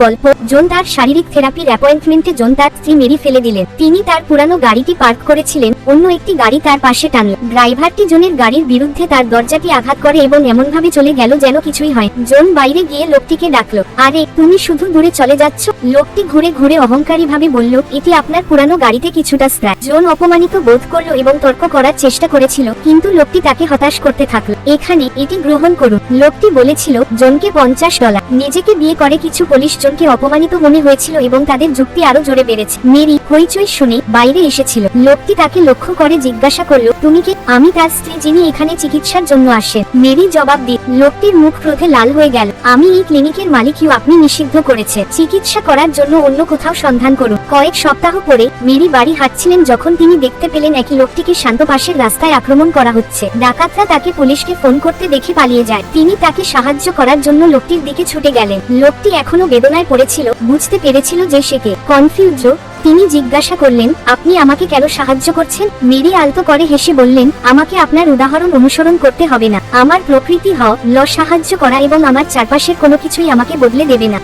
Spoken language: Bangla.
গল্প। জন তার শারীরিক থেরাপির অ্যাপয়েন্টমেন্টে জন তার স্ত্রী মেরি ফেলে দিলেন। তিনি তার পুরানো গাড়িটি পার্ক করেছিলেন, অন্য একটি গাড়ি তার পাশে টানল। ড্রাইভারটি জনের গাড়ির বিরুদ্ধে তার দরজাটি আঘাত করে এবং এমনভাবে চলে গেল যেন কিছুই হয়। জন বাইরে গিয়ে লোকটিকে ডাকলো, আরে তুমি শুধু দূরে চলে যাচ্ছ। লোকটি ঘুরে ঘুরে অহংকারী ভাবে বলল, এটি আপনার পুরানো গাড়িতে কিছুটা স্ক্র্যাচ। জন অপমানিত বোধ করলো এবং তর্ক করার চেষ্টা করেছিল, কিন্তু লোকটি তাকে হতাশ করতে থাকলো। এখানে এটি গ্রহণ করুন। লোকটি বলেছিল জনকে $50। নিজেকে বিয়ে করে কিছু পুলিশ জনকে অপমানিত মনে হয়েছিল এবং তাদের যুক্তি আরো জোরে বেড়েছে। মেরি হইচই শুনে বাইরে এসেছিল। লোকটি তাকে লক্ষ্য করে জিজ্ঞাসা করলো, তুমি কে? আমি তার স্ত্রী, যিনি এখানে চিকিৎসার জন্য আসেন। মেরি জবাব দিল। লোকটির মুখ ক্রোধে লাল হয়ে গেল। আমি এই ক্লিনিকের মালিক, আপনি নিষিদ্ধ করেছে। চিকিৎসা করার জন্য অন্য কোথাও সন্ধান করুন। কয়েক সপ্তাহ পরে মেরি বাড়ি হাঁটছিলেন যখন তিনি দেখতে পেলেন একই লোকটিকে শান্ত পাশের রাস্তায় আক্রমণ করা হচ্ছে। ডাকাতরা তাকে পুলিশকে ফোন করতে দেখে পালিয়ে যায়। তিনি তাকে সাহায্য করার জন্য লোকটির দিকে ছুটে গেলেন। লোকটি এখনো বেদনায় পড়েছিল, বুঝতে পেরেছিল যে সে কে। কনফিউজ, তিনি জিজ্ঞাসা করলেন, আপনি আমাকে কেন সাহায্য করছেন? মেরি আলতো করে হেসে বললেন, আমাকে আপনার উদাহরণ অনুসরণ করতে হবে না। আমার প্রকৃতি সাহায্য করা এবং আমার চারপাশের কোনো কিছুই আমাকে বদলে দেবে না।